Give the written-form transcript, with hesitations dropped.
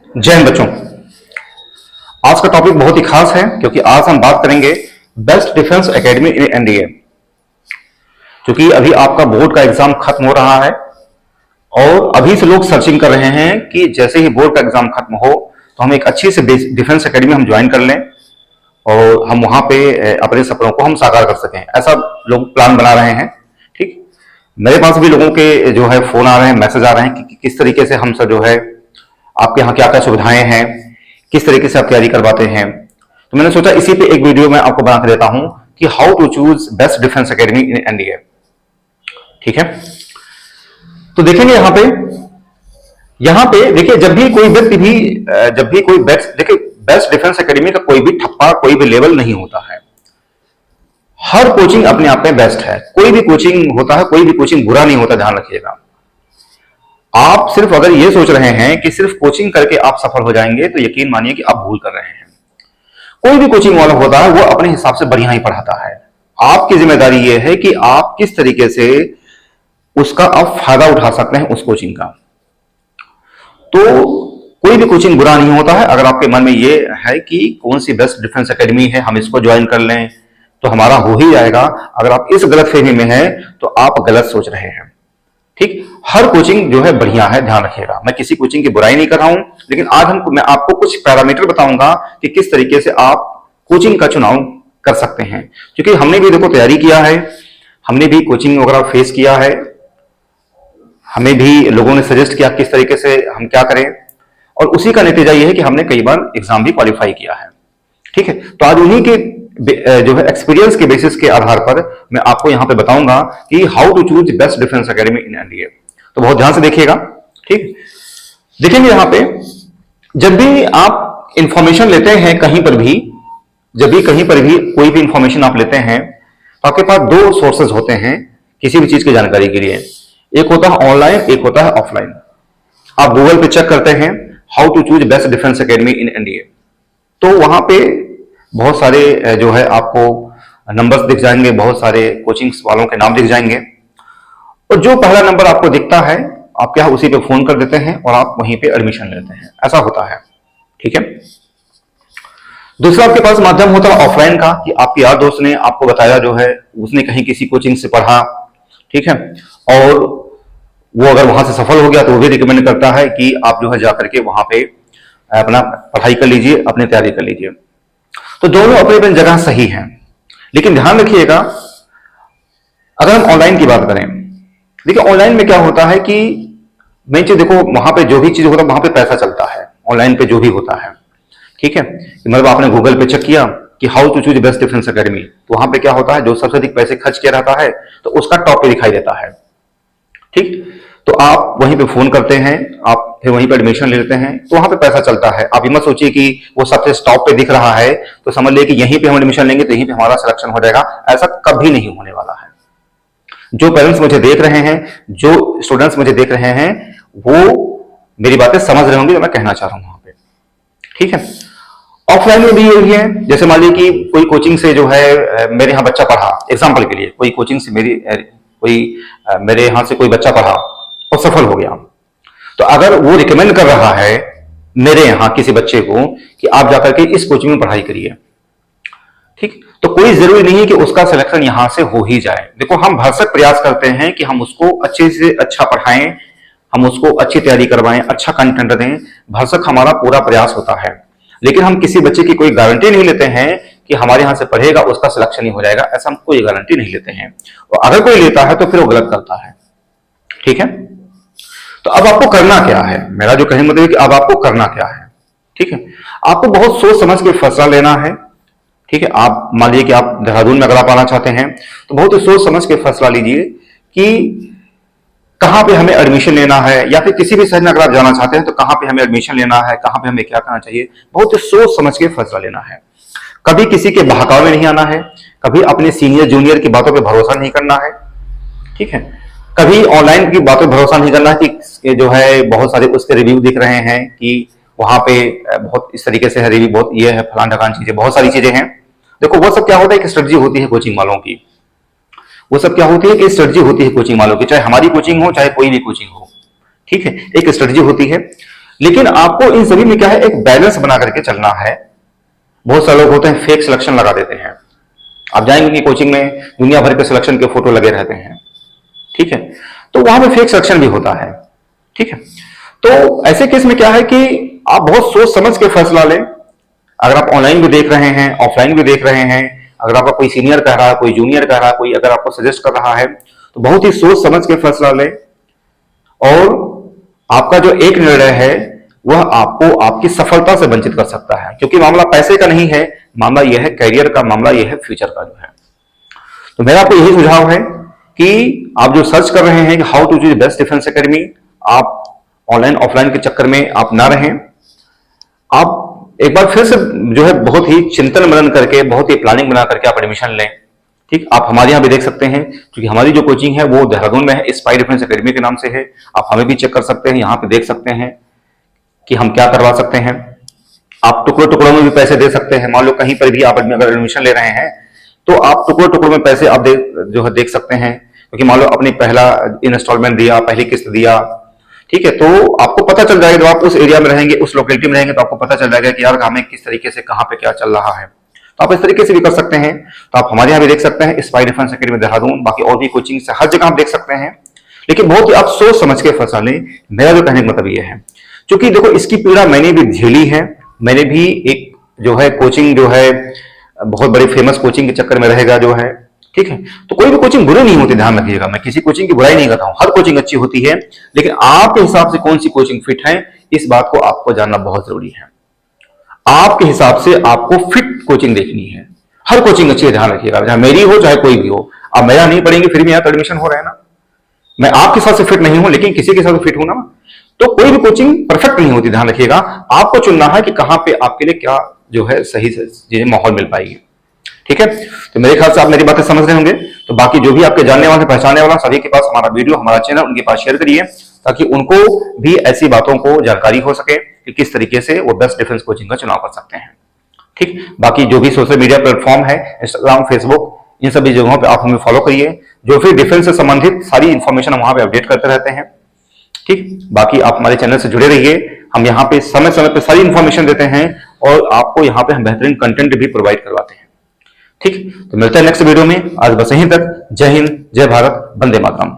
जय हिंद बच्चों। आज का टॉपिक बहुत ही खास है क्योंकि आज हम बात करेंगे best defence academy in NDA. क्योंकि अभी आपका बोर्ड का एग्जाम खत्म हो रहा है और अभी से लोग सर्चिंग कर रहे हैं कि जैसे ही बोर्ड का एग्जाम खत्म हो तो हम एक अच्छी से डिफेंस एकेडमी हम ज्वाइन कर लें और हम वहां पे अपने सपनों को हम साकार कर सकें। ऐसा लोग प्लान बना रहे हैं। ठीक, मेरे पास भी लोगों के जो है फोन आ रहे हैं, मैसेज आ रहे हैं कि किस तरीके से हम सब जो है आपके यहाँ क्या क्या सुविधाएं हैं, किस तरीके से आप तैयारी करवाते हैं। तो मैंने सोचा इसी पे एक वीडियो मैं आपको बना के देता हूं कि how to choose best defence academy in NDA. ठीक है, तो देखेंगे यहां पे देखिए, जब भी कोई व्यक्ति भी जब भी कोई बेस्ट डिफेंस एकेडमी का कोई भी ठप्पा, कोई भी लेवल नहीं होता है। हर कोचिंग अपने आप में बेस्ट है। कोई भी कोचिंग होता है, कोई भी कोचिंग बुरा नहीं होता, ध्यान रखिएगा। आप सिर्फ अगर ये सोच रहे हैं कि सिर्फ कोचिंग करके आप सफल हो जाएंगे तो यकीन मानिए कि आप भूल कर रहे हैं। कोई भी कोचिंग वाला होता है वो अपने हिसाब से बढ़िया ही पढ़ाता है। आपकी जिम्मेदारी ये है कि आप किस तरीके से उसका आप फायदा उठा सकते हैं उस कोचिंग का। तो कोई भी कोचिंग बुरा नहीं होता है। अगर आपके मन में ये है कि कौन सी बेस्ट डिफेंस एकेडमी है, हम इसको ज्वाइन कर लें तो हमारा हो ही जाएगा, अगर आप इस गलतफहमी में हैं तो आप गलत सोच रहे हैं। ठीक, हर कोचिंग जो है बढ़िया है, ध्यान रखिएगा। मैं किसी कोचिंग की बुराई नहीं कर रहा हूं, लेकिन आज मैं आपको कुछ पैरामीटर बताऊंगा कि किस तरीके से आप कोचिंग का चुनाव कर सकते हैं। क्योंकि हमने भी देखो तैयारी किया है, हमने भी कोचिंग वगैरह फेस किया है, हमें भी लोगों ने सजेस्ट किया किस तरीके से हम क्या करें, और उसी का नतीजा यह है कि हमने कई बार एग्जाम भी क्वालिफाई किया है। ठीक है, तो आज उन्हीं के जो है एक्सपीरियंस के बेसिस के आधार पर मैं आपको यहां पे बताऊंगा कि how to choose best defence academy in NDA. तो बहुत ध्यान से देखिएगा। ठीक, देखेंगे यहां पे जब भी आप इंफॉर्मेशन लेते हैं कहीं पर भी, जब भी कहीं पर भी कोई भी इंफॉर्मेशन आप लेते हैं तो आपके पास दो सोर्सेज होते हैं किसी भी चीज की जानकारी के लिए। एक होता है ऑनलाइन, एक होता है ऑफलाइन। आप गूगल पे चेक करते हैं how to choose best defence academy in NDA, तो वहां पे बहुत सारे जो है आपको नंबर्स दिख जाएंगे, बहुत सारे कोचिंग्स वालों के नाम दिख जाएंगे, और जो पहला नंबर आपको दिखता है आप क्या उसी पे फोन कर देते हैं और आप वहीं पे एडमिशन लेते हैं। ऐसा होता है। ठीक है, दूसरा आपके पास माध्यम होता है ऑफलाइन का, कि आपके यार दोस्त ने आपको बताया, जो है उसने कहीं किसी कोचिंग से पढ़ा, ठीक है, और वो अगर वहां से सफल हो गया तो वो भी रिकमेंड करता है कि आप जो है जाकर के वहां पे अपना पढ़ाई कर लीजिए, अपनी तैयारी कर लीजिए। तो दोनों अपनी अपनी जगह सही हैं, लेकिन ध्यान रखिएगा अगर हम ऑनलाइन की बात करें, देखिए ऑनलाइन में क्या होता है कि मेन चीज देखो, वहां पे जो भी चीज होता है वहां पे पैसा चलता है। ऑनलाइन पे जो भी होता है, ठीक है, मतलब आपने गूगल पे चेक किया कि how to choose best defence academy, तो वहां पे क्या होता है, जो सबसे अधिक पैसे खर्च किया रहता है तो उसका टॉप पे दिखाई देता है। ठीक, तो आप वहीं पे फोन करते हैं, आप फिर वहीं पे एडमिशन ले लेते हैं, तो वहां पे पैसा चलता है। आप ये मत सोचिए कि वो सबसे टॉप पे दिख रहा है तो समझ लिए कि यहीं पे हम एडमिशन लेंगे तो यहीं पे हमारा सिलेक्शन हो जाएगा। ऐसा कभी नहीं होने वाला है। जो पेरेंट्स मुझे देख रहे हैं, जो स्टूडेंट्स मुझे देख रहे हैं, वो मेरी बातें समझ रहे होंगे जो मैं कहना चाह रहा हूं वहां पे। ठीक है, ऑफलाइन में भी यही है। जैसे मान लीजिए कि कोई कोचिंग से जो है मेरे यहाँ बच्चा पढ़ा, एग्जाम्पल के लिए कोई कोचिंग से मेरे यहाँ से कोई बच्चा पढ़ा और सफल हो गया, तो अगर वो रिकमेंड कर रहा है मेरे यहाँ किसी बच्चे को कि आप जाकर के इस कोचिंग में पढ़ाई करिए, ठीक, तो कोई जरूरी नहीं है कि उसका सिलेक्शन यहां से हो ही जाए। देखो, हम भरसक प्रयास करते हैं कि हम उसको अच्छे से अच्छा पढ़ाएं, हम उसको अच्छी तैयारी करवाएं, अच्छा कंटेंट दें, भरसक हमारा पूरा प्रयास होता है। लेकिन हम किसी बच्चे की कोई गारंटी नहीं लेते हैं कि हमारे यहां से पढ़ेगा उसका सिलेक्शन ही हो जाएगा। ऐसा हम कोई गारंटी नहीं लेते हैं, और अगर कोई लेता है तो फिर वो गलत करता है। ठीक है, तो अब आपको करना क्या है, मेरा जो कहने मतलब है कि अब आपको करना क्या है। ठीक है, आपको बहुत सोच समझ के फैसला लेना है। ठीक है, आप मान लीजिए कि आप देहरादून में अगर आप आना चाहते हैं तो बहुत ही सोच समझ के फैसला लीजिए कि कहां पे हमें एडमिशन लेना है, या फिर किसी भी शहर में अगर आप जाना चाहते हैं तो कहां पे हमें एडमिशन लेना है, कहां पे हमें क्या करना चाहिए। बहुत ही सोच समझ के फैसला लेना है। कभी किसी के बहकावे में नहीं आना है, कभी अपने सीनियर जूनियर की बातों पर भरोसा नहीं करना है। ठीक है, कभी ऑनलाइन की बातों पर भरोसा नहीं करना है कि जो है बहुत सारे उसके रिव्यू दिख रहे हैं कि वहां पे बहुत इस तरीके से है रिव्यू, बहुत ये है फलान ढकान चीजें, बहुत सारी चीजें हैं। देखो, वो सब क्या होता है, एक स्ट्रेटजी होती है कोचिंग वालों की। वो सब क्या होती है कि स्ट्रेटजी होती है कोचिंग वालों की, चाहे हमारी कोचिंग हो चाहे कोई भी कोचिंग हो। ठीक है, एक स्ट्रेटजी होती है। लेकिन आपको इन सभी में क्या है, एक बैलेंस बना करके चलना है। बहुत सारे लोग होते हैं फेक सिलेक्शन लगा देते हैं। आप जाएंगे कि कोचिंग में दुनिया भर के सिलेक्शन के फोटो लगे रहते हैं, ठीक है, तो वहां पे फेक सिलेक्शन भी होता है, ठीक है। तो ऐसे केस में क्या है कि आप बहुत सोच समझ के फैसला लें। अगर आप ऑनलाइन भी देख रहे हैं, ऑफलाइन भी देख रहे हैं, अगर आपका कोई सीनियर कह रहा है, कोई जूनियर कह रहा है, कोई अगर आपको सजेस्ट कर रहा है, तो बहुत ही सोच समझ के फैसला लें। और आपका जो एक निर्णय है वह आपको आपकी सफलता से वंचित कर सकता है, क्योंकि मामला पैसे का नहीं है, मामला यह है कैरियर का, मामला यह है फ्यूचर का जो है। तो मेरा आपको यही सुझाव है कि आप जो सर्च कर रहे हैं कि how to choose best defence academy, आप ऑनलाइन ऑफलाइन के चक्कर में आप ना रहें। आप एक बार फिर से जो है बहुत ही चिंतन मनन करके, बहुत ही प्लानिंग बना करके आप एडमिशन लें, ठीक। आप हमारे यहाँ भी देख सकते हैं, क्योंकि हमारी जो कोचिंग है वो देहरादून में है, स्पाई डिफेंस एकेडमी के नाम से है। आप हमें भी चेक कर सकते हैं, यहाँ पे देख सकते हैं कि हम क्या करवा सकते हैं। आप टुकड़ों टुकड़ों में भी पैसे दे सकते हैं। मान लो कहीं पर भी आप अगर एडमिशन ले रहे हैं तो आप टुकड़ों टुकड़ों में पैसे आप जो है देख सकते हैं, क्योंकि मान लो अपनी पहला इंस्टॉलमेंट दिया, पहली किस्त दिया, ठीक है, तो आपको पता चल जाएगा, जब आप उस एरिया में रहेंगे, उस लोकेलिटी में रहेंगे, तो आपको पता चल जाएगा कि यार हमें किस तरीके से कहाँ पे क्या चल रहा है। तो आप इस तरीके से भी कर सकते हैं। तो आप हमारे यहाँ भी देख सकते हैं, स्पाई डिफेंस एकेडमी देहरादून, बाकी और भी कोचिंग से हर जगह आप देख सकते हैं। लेकिन बहुत ही आप सोच समझ के फैसला लें। मेरा जो कहने का मतलब ये है, क्योंकि देखो इसकी पीड़ा मैंने भी झेली है। मैंने भी एक जो है कोचिंग जो है बहुत बड़ी फेमस कोचिंग के चक्कर में रहेगा जो है, ठीक है। तो कोई भी कोचिंग बुरी नहीं होती, ध्यान रखिएगा, मैं किसी कोचिंग की बुराई नहीं करता हूं, हर कोचिंग अच्छी होती है। लेकिन आपके हिसाब से कौन सी कोचिंग फिट है, इस बात को आपको जानना बहुत जरूरी है। आपके हिसाब से आपको फिट कोचिंग देखनी है। हर कोचिंग अच्छी है, ध्यान रखिएगा, चाहे मेरी हो चाहे कोई भी हो। आप मेरा नहीं पढ़ेंगे फिर भी यहाँ तो एडमिशन हो रहा है ना। मैं आपके साथ से फिट नहीं हूं, लेकिन किसी के साथ फिट हूं ना। तो कोई भी कोचिंग परफेक्ट नहीं होती, ध्यान रखिएगा। आपको चुनना है कि कहां पे आपके लिए क्या जो है सही चीजें माहौल मिल पाएगी, ठीक है। तो मेरे ख्याल से आप मेरी बातें समझ रहे होंगे। तो बाकी जो भी आपके जानने वाले, पहचानने वाला, सभी के पास हमारा वीडियो, हमारा चैनल उनके पास शेयर करिए, ताकि उनको भी ऐसी बातों को जानकारी हो सके कि किस तरीके से वो बेस्ट डिफेंस कोचिंग का चुनाव कर सकते हैं, ठीक। बाकी जो भी सोशल मीडिया प्लेटफॉर्म है, इंस्टाग्राम, फेसबुक, इन सभी जगहों पे आप हमें फॉलो करिए। जो फिर डिफेंस से संबंधित सारी इंफॉर्मेशन हम वहां पे अपडेट करते रहते हैं, ठीक। बाकी आप हमारे चैनल से जुड़े रहिए। हम यहाँ पे समय समय पे सारी इंफॉर्मेशन देते हैं और आपको यहाँ पे हम बेहतरीन कंटेंट भी प्रोवाइड करवाते हैं, ठीक। तो मिलते हैं नेक्स्ट वीडियो में। आज बस यहीं तक। जय हिंद, जय भारत, वंदे मातरम।